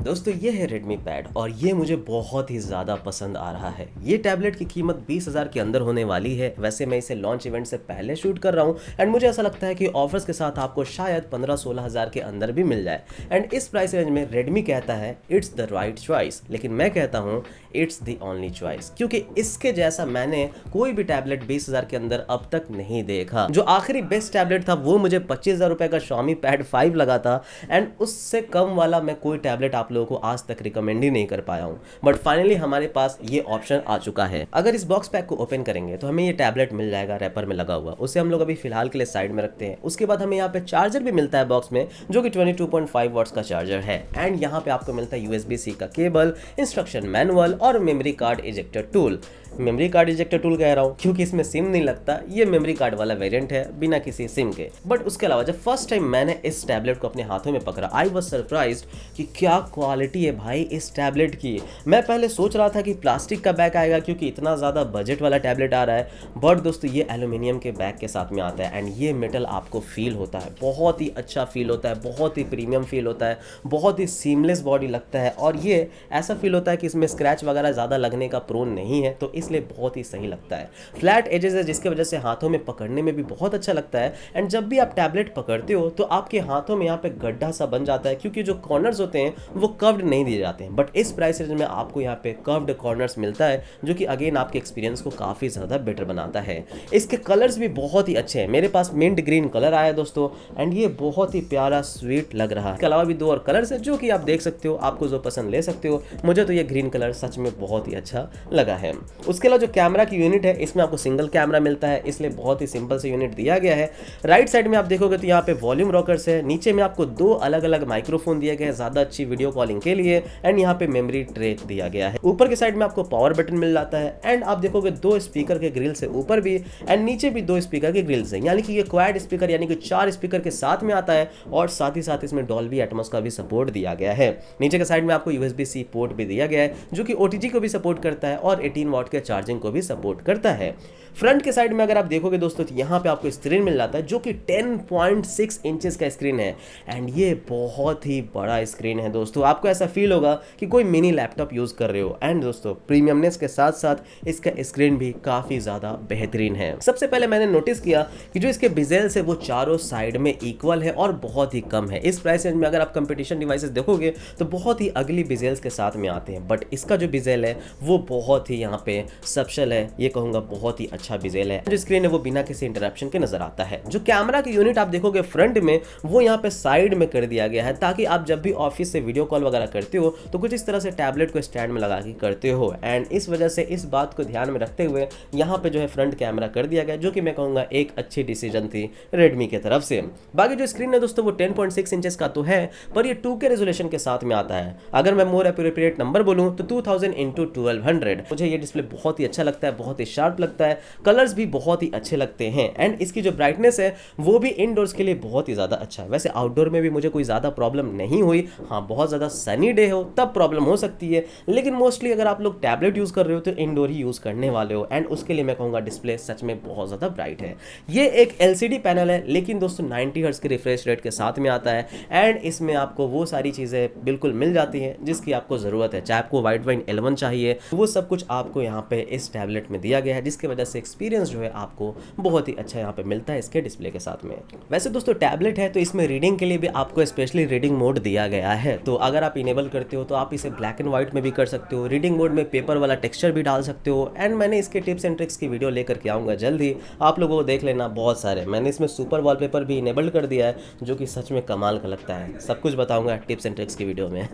दोस्तों ये है Redmi Pad और ये मुझे बहुत ही ज़्यादा पसंद आ रहा है। ये टैबलेट की कीमत 20,000 के अंदर होने वाली है। वैसे मैं इसे लॉन्च इवेंट से पहले शूट कर रहा हूँ एंड मुझे ऐसा लगता है कि ऑफर्स के साथ आपको शायद 15-16 हज़ार के अंदर भी मिल जाए। एंड इस प्राइस रेंज में Redmi कहता है इट्स द राइट चॉइस, लेकिन मैं कहता हूँ इट्स द ओनली चॉइस, क्योंकि इसके जैसा मैंने कोई भी टैबलेट 20,000 के अंदर अब तक नहीं देखा। जो आखिरी बेस्ट टैबलेट था वो मुझे 25,000 रुपए का Xiaomi Pad 5 लगा था एंड उससे कम वाला मैं कोई टैबलेट आप लोगों को आज तक रिकमेंड ही नहीं कर पाया हूं। बट फाइनली हमारे पास ये ऑप्शन आ चुका है। अगर इस बॉक्स पैक को ओपन करेंगे तो हमें ये टैबलेट मिल जाएगा रैपर में लगा हुआ, उसे हम लोग अभी फिलहाल के लिए साइड में रखते हैं। उसके बाद हमें यहाँ पे चार्जर भी मिलता है बॉक्स में, जो कि 22.5 वॉट्स का चार्जर है। एंड यहाँ पे आपको मिलता है USB-C का केबल, इंस्ट्रक्शन मैनुअल और memory card ejector tool. Memory card ejector tool कह रहा हूँ क्योंकि इसमें सिम नहीं लगता, ये मेमोरी कार्ड वाला वेरिएंट है बिना किसी सिम के। बट उसके अलावा जब फर्स्ट टाइम मैंने इस टैबलेट को अपने हाथों में पकड़ा, आई वाज सरप्राइज्ड कि क्या क्वालिटी है भाई इस टैबलेट की। मैं पहले सोच रहा था कि प्लास्टिक का बैग आएगा क्योंकि इतना ज़्यादा बजट वाला टैबलेट आ रहा है, बट दोस्तों ये एल्यूमिनियम के बैग के साथ में आता है एंड ये मेटल आपको फील होता है, बहुत ही अच्छा फील होता है, बहुत ही प्रीमियम फील होता है, बहुत ही सीमलेस बॉडी लगता है और ये ऐसा फील होता है कि इसमें स्क्रैच वगैरह ज़्यादा लगने का प्रोन नहीं है, तो इसलिए बहुत ही सही लगता है। फ्लैट एजेस है जिसकी वजह से हाथों में पकड़ने में भी बहुत अच्छा लगता है। एंड जब भी आप टैबलेट पकड़ते हो तो आपके हाथों में यहाँ पे गड्ढा सा बन जाता है क्योंकि जो कॉर्नर्स होते हैं वो कर्व्ड नहीं दिए जाते हैं। बट इस प्राइस रेंज में आपको यहाँ पे कर्व्ड कॉर्नर्स मिलता है, जो कि अगेन आपके एक्सपीरियंस को काफ़ी ज़्यादा बेटर बनाता है। इसके कलर्स भी बहुत ही अच्छे हैं। मेरे पास मिंट ग्रीन कलर आया है दोस्तों एंड ये बहुत ही प्यारा स्वीट लग रहा है। इसके अलावा भी दो और कलर्स है जो कि आप देख सकते हो, आपको जो पसंद ले सकते हो। मुझे तो ये ग्रीन कलर सच में बहुत ही अच्छा लगा है। उसके अलावा जो कैमरा की यूनिट है इसमें आपको सिंगल कैमरा मिलता है, इसलिए बहुत ही सिंपल से यूनिट दिया गया है। राइट साइड में आप देखोगे तो यहाँ पे वॉल्यूम रॉकर्स है, नीचे में आपको दो अलग अलग माइक्रोफोन दिए गए हैं ज़्यादा अच्छी वीडियो कॉलिंग के लिए एंड यहाँ पे मेमोरी ट्रे दिया गया है। ऊपर के साइड में आपको पावर बटन मिल जाता है एंड आप देखोगे दो स्पीकर के ग्रिल से ऊपर भी एंड नीचे भी दो स्पीकर के ग्रिल्स हैं, यानी कि ये क्वाड स्पीकर यानी कि 4 स्पीकर के साथ में आता है और साथ ही साथ इसमें डॉल्बी एटमॉस का भी सपोर्ट दिया गया है। नीचे के साइड में आपको USB-C पोर्ट भी दिया गया है जो कि OTG को भी सपोर्ट करता है और 18 वॉट के चार्जिंग को भी सपोर्ट करता है। फ्रंट के साइड में अगर आप देखोगे दोस्तों तो यहाँ पे आपको स्क्रीन मिल जाता है जो कि 10.6 इंचेस का स्क्रीन है एंड ये बहुत ही बड़ा स्क्रीन है दोस्तों। आपको ऐसा फील होगा कि कोई मिनी लैपटॉप यूज कर रहे हो एंड दोस्तों प्रीमियमनेस के साथ साथ इसका स्क्रीन भी काफी ज्यादा बेहतरीन है। सबसे पहले मैंने नोटिस किया कि जो इसके बिजेल्स है वो चारों साइड में इक्वल है और बहुत ही कम है। इस प्राइस रेंज में अगर आप कंपटीशन डिवाइसेस देखोगे तो बहुत ही अगली बिजेल्स के साथ में आते हैं, बट इसका जो बिजेल है वो बहुत ही यहाँ पे सबशल है, ये कहूंगा बहुत ही अच्छा बिजेल है। जो स्क्रीन है वो बिना किसी इंटरप्शन के नजर आता है। जो कैमरा की यूनिट आप देखोगे फ्रंट में वो यहाँ पे साइड में कर दिया गया है ताकि आप जब भी ऑफिस से वीडियो कॉल वगैरह करते हो तो कुछ इस तरह से टैबलेट को स्टैंड में लगा के करते हो एंड इस वजह से इस बात को ध्यान में रखते हुए यहाँ पे जो है फ्रंट कैमरा कर दिया गया, जो कि मैं कहूंगा एक अच्छी डिसीजन थी रेडमी की तरफ से। बाकी जो स्क्रीन है दोस्तों वो 10.6 इंचेस का तो है पर ये 2K रेजोल्यूशन के साथ में आता है। अगर मैं मोर एप्रोप्रिएट नंबर बोलूँ तो 2000x1200। मुझे ये डिस्प्ले बहुत ही अच्छा लगता है, बहुत ही शार्प लगता है, कलर्स भी बहुत ही अच्छे लगते हैं एंड इसकी जो ब्राइटनेस है वो भी इनडोर्स के लिए बहुत ही ज़्यादा अच्छा है। वैसे आउटडोर में भी मुझे कोई ज़्यादा प्रॉब्लम नहीं हुई, हाँ बहुत ज़्यादा सनी डे हो तब प्रॉब्लम हो सकती है, लेकिन मोस्टली अगर आप लोग टैबलेट यूज़ कर रहे हो तो इंडोर ही यूज़ करने वाले हो एंड उसके लिए मैं कहूँगा डिस्प्ले सच में बहुत ज़्यादा ब्राइट है। ये एक LCD पैनल है लेकिन दोस्तों 90 हर्ट्ज के रिफ्रेश रेट के साथ में आता है एंड इसमें आपको वो सारी चीज़ें बिल्कुल मिल जाती हैं जिसकी आपको ज़रूरत है। चाहे आपको वाइट वाइन L1 चाहिए वो सब कुछ आपको यहाँ पे इस टैबलेट में दिया गया है, जिसकी वजह से एक्सपीरियंस जो है आपको बहुत ही अच्छा यहाँ पे मिलता है इसके डिस्प्ले के साथ में। वैसे दोस्तों टैबलेट है तो इसमें रीडिंग के लिए भी आपको स्पेशली रीडिंग मोड दिया गया है, तो अगर आप इनेबल करते हो तो आप इसे ब्लैक एंड व्हाइट में भी कर सकते हो, रीडिंग मोड में पेपर वाला टेक्सचर भी डाल सकते हो एंड मैंने इसके टिप्स एंड ट्रिक्स की वीडियो लेकर के आऊँगा जल्द ही, आप लोगों को देख लेना बहुत सारे। मैंने इसमें सुपर वॉलपेपर भी इनेबल्ड कर दिया है जो कि सच में कमाल का लगता है, सब कुछ बताऊंगा टिप्स एंड ट्रिक्स की वीडियो में।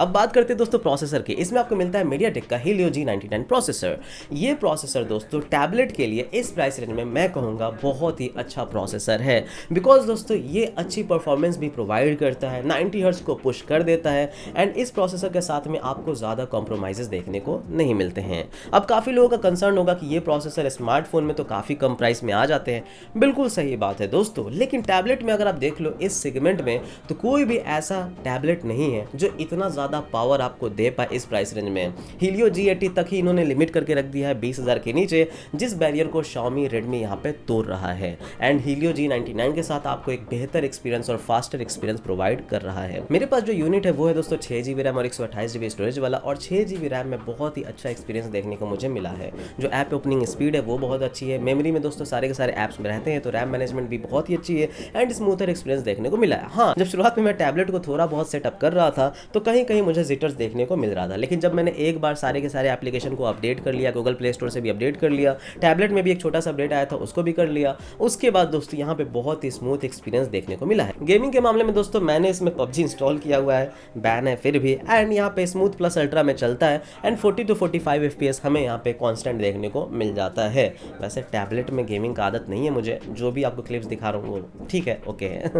अब बात करते हैं दोस्तों प्रोसेसर की। इसमें आपको मिलता है MediaTek का Helio G99 प्रोसेसर। ये प्रोसेसर दोस्तों टैबलेट के लिए इस प्राइस रेंज में मैं कहूँगा बहुत ही अच्छा प्रोसेसर है, बिकॉज दोस्तों ये अच्छी परफॉर्मेंस भी प्रोवाइड करता है, 90 हर्ट्ज को पुश कर देता है एंड इस प्रोसेसर के साथ में आपको ज़्यादा कॉम्प्रोमाइज़ देखने को नहीं मिलते हैं। अब काफ़ी लोगों का कंसर्न होगा कि ये प्रोसेसर स्मार्टफोन में तो काफ़ी कम प्राइस में आ जाते हैं, बिल्कुल सही बात है दोस्तों, लेकिन टैबलेट में अगर आप देख लो इस सेगमेंट में तो कोई भी ऐसा टैबलेट नहीं है जो इतना ज़्यादा पावर आपको दे पाए इस प्राइस रेंज में। Helio G80 तक ही इन्होंने लिमिट अपडेट करके रख दिया है 20,000 के नीचे, जिस बैरियर को Xiaomi Redmi यहाँ पे तोड़ रहा है। एंड Helio G99 के साथ आपको एक बेहतर एक्सपीरियंस और फास्टर एक्सपीरियंस प्रोवाइड कर रहा है। मेरे पास जो यूनिट है वो है दोस्तों 6GB रैम और 128GB स्टोरेज वाला, और 6GB रैम में बहुत ही अच्छा एक्सपीरियंस देखने को मुझे मिला है। जो ऐप ओपनिंग स्पीड है वो बहुत अच्छी है। मेमोरी में दोस्तों सारे के सारे ऐप्स में रहते हैं, तो रैम मैनेजमेंट भी बहुत ही अच्छी है एंड स्मूथर एक्सपीरियंस देखने को मिला है। हाँ, जब शुरुआत में मैं टैबलेट को थोड़ा बहुत सेटअप कर रहा था तो कहीं कहीं मुझे जिटर्स देखने को मिल रहा था, लेकिन जब मैंने एक बार सारे के सारे एप्लीकेशन को अपडेट कर लिया, गूगल प्ले स्टोर से भी अपडेट कर लिया, टैबलेट में भी एक छोटा सा अपडेट आया था उसको भी कर लिया, उसके बाद दोस्तों यहाँ पे बहुत ही स्मूथ एक्सपीरियंस देखने को मिला है। गेमिंग के मामले में दोस्तों मैंने इसमें PUBG इंस्टॉल किया हुआ है, बैन है फिर भी, एंड यहाँ पे स्मूथ प्लस अल्ट्रा में चलता है एंड 40 to 45 FPS हमें यहाँ पे कांस्टेंट देखने को मिल जाता है। वैसे टैबलेट में गेमिंग का आदत नहीं है मुझे, जो भी आपको क्लिप्स दिखा रहा हूँ वो ठीक है, ओके है।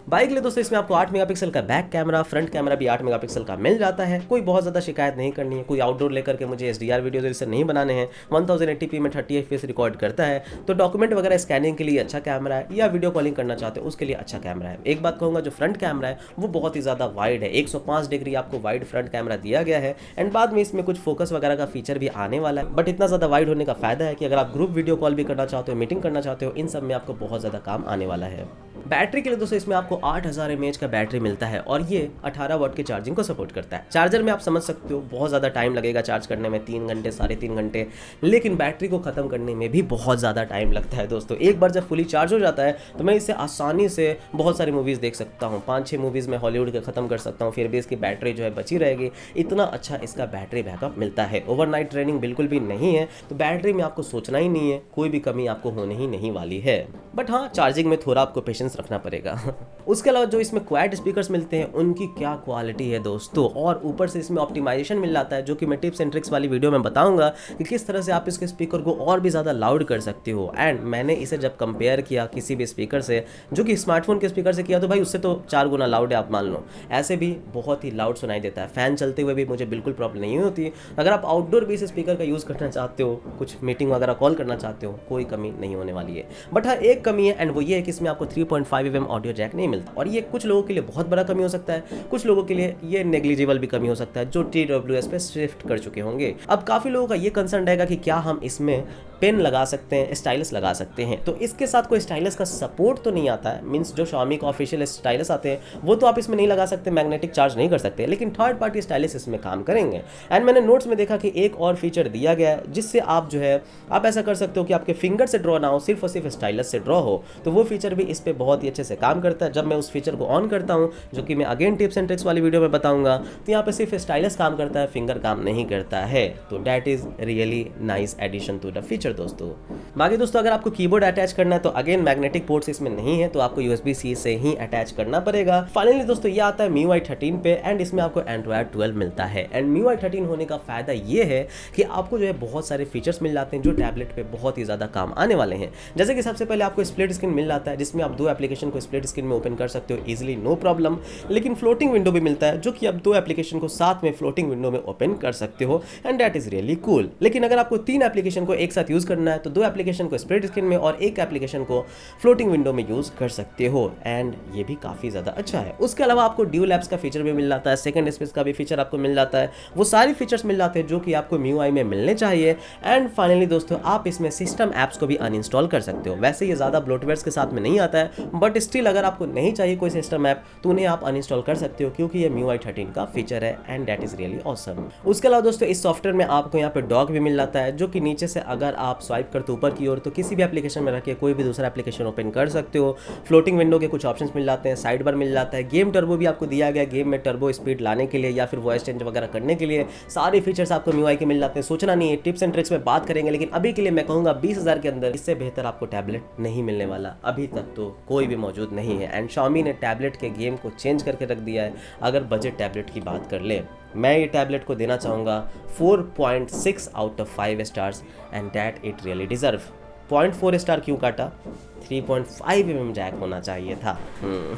बाइक ले दोस्तों इसमें आपको 8 मेगापिक्सल का बैक कैमरा, फ्रंट कैमरा भी 8 मेगापिक्सल का मिल जाता है। कोई बहुत ज़्यादा शिकायत नहीं करनी है, कोई आउटडोर लेकर के मुझे HDR वीडियो इससे नहीं बनाने हैं। 1080p में 30 FPS रिकॉर्ड करता है, तो डॉक्यूमेंट वगैरह स्कैनिंग के लिए अच्छा कैमरा है, या वीडियो कॉलिंग करना चाहते हो उसके लिए अच्छा कैमरा है। एक बात कहूँगा, जो फ्रंट कैमरा है वो बहुत ही ज़्यादा वाइड है, 105 डिग्री आपको वाइड फ्रंट कैमरा दिया गया है। एंड बाद में इसमें कुछ फोकस वगैरह का फीचर भी आने वाला है, बट इतना ज़्यादा वाइड होने का फायदा है कि अगर आप ग्रुप वीडियो कॉल भी करना चाहते हो, मीटिंग करना चाहते हो, इन सब में आपको बहुत ज़्यादा काम आने वाला है। बैटरी के लिए दोस्तों इसमें आपको 8000 mAh का बैटरी मिलता है और ये 18 वाट की चार्जिंग को सपोर्ट करता है। चार्जर में आप समझ सकते हो बहुत ज़्यादा टाइम लगेगा चार्ज करने में, 3 घंटे 3.5 घंटे, लेकिन बैटरी को ख़त्म करने में भी बहुत ज़्यादा टाइम लगता है दोस्तों। एक बार जब फुली चार्ज हो जाता है तो मैं इससे आसानी से बहुत सारी मूवीज़ देख सकता हूँ, 5-6 मूवीज़ में हॉलीवुड के ख़त्म कर सकता हूँ, फिर भी इसकी बैटरी जो है बची रहेगी। इतना अच्छा इसका बैटरी बैकअप मिलता है। ओवरनाइट ट्रेनिंग बिल्कुल भी नहीं है, तो बैटरी में आपको सोचना ही नहीं है, कोई भी कमी आपको होने ही नहीं वाली है। बट हाँ, चार्जिंग में थोड़ा आपको पेशेंस रखना पड़ेगा। उसके अलावा जो इसमें क्वाड स्पीकर्स मिलते हैं उनकी क्या क्वालिटी है दोस्तों, और ऊपर से इसमें ऑप्टिमाइजेशन मिल जाता है, जो कि मैं टिप्स एंड ट्रिक्स वाली वीडियो में बताऊंगा कि किस तरह से आप इसके स्पीकर को और भी ज़्यादा लाउड कर सकते हो। एंड मैंने इसे जब कंपेयर किया किसी भी स्पीकर से, जो कि स्मार्टफोन के स्पीकर से किया, तो भाई उससे तो 4 गुना लाउड है, आप मान लो। ऐसे भी बहुत ही लाउड सुनाई देता है, फैन चलते हुए भी मुझे बिल्कुल प्रॉब्लम नहीं होती। अगर आप आउटडोर भी इस स्पीकर का यूज़ करना चाहते हो, कुछ मीटिंग वगैरह कॉल करना चाहते हो, कोई कमी नहीं होने वाली है। बट हाँ, एक कमी है, एंड वो ये है कि इसमें आपको 3.5mm ऑडियो जैक नहीं मिलता, और ये कुछ लोगों के लिए बहुत बड़ा कमी हो सकता है, कुछ लोगों के लिए ये नेग्लिजिबल भी कमी हो सकता है, जो TWS पे शिफ्ट कर चुके होंगे। अब काफ़ी लोगों का ये कंसर्न रहेगा कि क्या हम इसमें पेन लगा सकते हैं, स्टाइलस लगा सकते हैं, तो इसके साथ कोई स्टाइलस का सपोर्ट तो नहीं आता है। मींस जो Xiaomi का ऑफिशियल स्टाइलस आते हैं वो तो आप इसमें नहीं लगा सकते, मैग्नेटिक चार्ज नहीं कर सकते, लेकिन थर्ड पार्टी स्टाइलस इसमें काम करेंगे। एंड मैंने नोट्स में देखा कि एक और फीचर दिया गया है, जिससे आप जो है आप ऐसा कर सकते हो कि आपके फिंगर से ड्रॉ ना हो, सिर्फ और सिर्फ स्टाइलस से ड्रॉ हो, तो वो फीचर भी इस पर बहुत ही अच्छे से काम करता है। जब मैं उस फीचर को ऑन करता हूँ, जो कि मैं अगेन टिप्स एंड ट्रिक्स वाली वीडियो में बताऊंगा, तो यहाँ पे सिर्फ स्टाइलस काम करता है, फिंगर काम नहीं करता है। तो that is really nice addition to the feature दोस्तों। बाकी दोस्तों अगर आपको कीबोर्ड अटैच करना है तो अगेन मैग्नेटिक पोर्ट्स इसमें नहीं है, तो आपको USB-C से ही अटैच करना पड़ेगा। फाइनली दोस्तों ये आता है MIUI 13 पे, एंड इसमें आपको Android 12 मिलता है। एंड MIUI 13 होने का फायदा ये है कि आपको जो है बहुत सारे फीचर्स मिल जाते हैं जो टैबलेट पे बहुत ही ज़्यादा काम आने वाले हैं। जैसे कि सबसे पहले आपको स्प्लिट स्क्रीन मिल जाता है, जिसमें आप 2 एप्लीकेशन को स्प्लिट स्क्रीन में ओपन कर सकते हो इजिली, नो प्रॉब्लम। लेकिन फ्लोटिंग विंडो भी मिलता है, जो कि आप 2 एप्लीकेशन को साथ में फ्लोटिंग विंडो में ओपन कर सकते हो, and that is really cool. लेकिन अगर आपको 3 एप्लीकेशन को एक साथ यूज करना है तो 2 एप्लीकेशन को स्प्लिट स्क्रीन में और 1 एप्लीकेशन को फ्लोटिंग विंडो में यूज कर सकते हो, एंड ये भी काफी ज्यादा अच्छा है। उसके अलावा आपको ड्यूल एप्स का फीचर भी मिल जाता है, सेकंड स्पेस का भी फीचर आपको मिल जाता है, वो सारे फीचर्स मिल जाते हैं जो कि आपको MIUI में मिलने चाहिए। एंड फाइनली दोस्तों आप इसमें सिस्टम एप्स को भी अनइंस्टॉल कर सकते हो। वैसे ये ज्यादा ब्लोटवेयर्स के साथ में नहीं आता है, बट स्टिल अगर आपको नहीं चाहिए कोई सिस्टम ऐप तो उन्हें आप अनइंस्टॉल कर सकते हो, क्योंकि ये MIUI 13 का फीचर है, and that is really awesome. उसके अलावा दोस्तों इस सॉफ्टवेयर में आपको यहाँ पे डॉक भी मिल जाता है, जो कि नीचे से अगर आप स्वाइप करते ऊपर की ओर तो किसी भी एप्लीकेशन में रख के कोई भी दूसरा एप्लीकेशन ओपन कर सकते हो। फ्लोटिंग विंडो के कुछ ऑप्शंस मिल जाते हैं, साइड बार मिल जाता है, गेम टर्बो भी आपको दिया गया, गेम में टर्बो स्पीड लाने के लिए या फिर वॉइस चेंज वगैरह करने के लिए सारे फीचर्स आपको MIUI के मिल जाते हैं। सोचना नहीं है, टिप्स एंड ट्रिक्स में बात करेंगे, लेकिन अभी के लिए मैं कहूँगा 20,000 के अंदर इससे बेहतर आपको टैबलेट नहीं मिलने वाला, अभी तक तो कोई भी मौजूद नहीं है। एंड Xiaomi ने टैबलेट के गेम को चेंज करके रख दिया है। अगर बजट टैबलेट की बात कर ले, मैं ये टैबलेट को देना चाहूँगा 4.6 out of 5 stars, and that it really deserve. 0.4 star क्यों काटा? 3.5 mm जैक होना चाहिए था।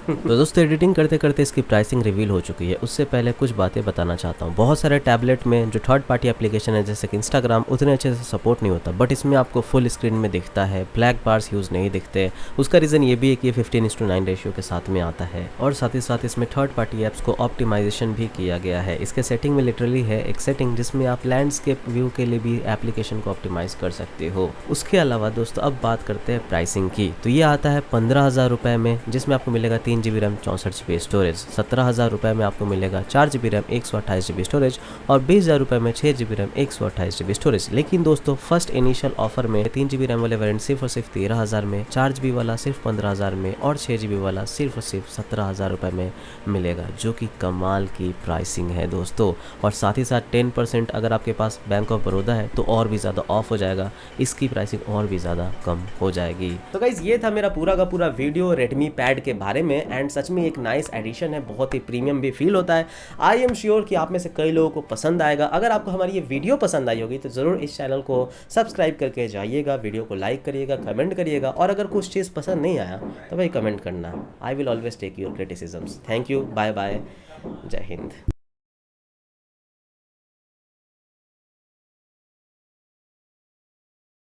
तो दोस्तों एडिटिंग करते करते इसकी प्राइसिंग रिवील हो चुकी है। उससे पहले कुछ बातें बताना चाहता हूँ। बहुत सारे टैबलेट में जो थर्ड पार्टी एप्लीकेशन है जैसे कि इंस्टाग्राम उतने अच्छे से सपोर्ट नहीं होता, बट इसमें आपको फुल स्क्रीन में दिखता है, ब्लैक बार्स यूज़ नहीं दिखते। उसका रीज़न ये भी है कि ये 15:9 रेशियो के साथ में आता है, और साथ ही साथ इसमें थर्ड पार्टी ऐप्स को ऑप्टिमाइजेशन भी किया गया है। इसके सेटिंग में लिटरली है एक सेटिंग जिसमें आप लैंडस्केप व्यू के लिए भी एप्लीकेशन को ऑप्टिमाइज कर सकते हो। उसके अलावा दोस्तों अब बात करते हैं प्राइसिंग की। तो ये आता है 15,000 रुपये में, जिसमें आपको मिलेगा 3 GB रैम 64 GB स्टोरेज। 17,000 रुपये में आपको मिलेगा 4 GB रैम 128 GB स्टोरेज, और 20,000 रुपये में 6 GB रैम 128 GB स्टोरेज। लेकिन दोस्तों फर्स्ट इनिशियल ऑफर में 3 GB रैम वाले वेरिएंट सिर्फ और सिर्फ 13,000 में, 4 GB वाला सिर्फ 15,000 में, और 6 GB वाला सिर्फ और सिर्फ 17,000 रुपये में मिलेगा, जो कि कमाल की प्राइसिंग है दोस्तों। और साथ ही साथ 10% अगर आपके पास बैंक ऑफ बड़ौदा है तो और भी ज़्यादा ऑफ हो जाएगा, इसकी प्राइसिंग और भी ज़्यादा कम हो जाएगी। तो गाइस ये था मेरा पूरा का पूरा वीडियो रेडमी पैड के बारे में, एंड सच में एक नाइस एडिशन है, बहुत ही प्रीमियम भी फील होता है। आई एम श्योर कि आप में से कई लोगों को पसंद आएगा। अगर आपको हमारी ये वीडियो पसंद आई होगी तो ज़रूर इस चैनल को सब्सक्राइब करके जाइएगा, वीडियो को लाइक करिएगा, कमेंट करिएगा, और अगर कुछ चीज़ पसंद नहीं आया तो भाई कमेंट करना। I will always take your criticisms. Thank you, bye bye, जय हिंद।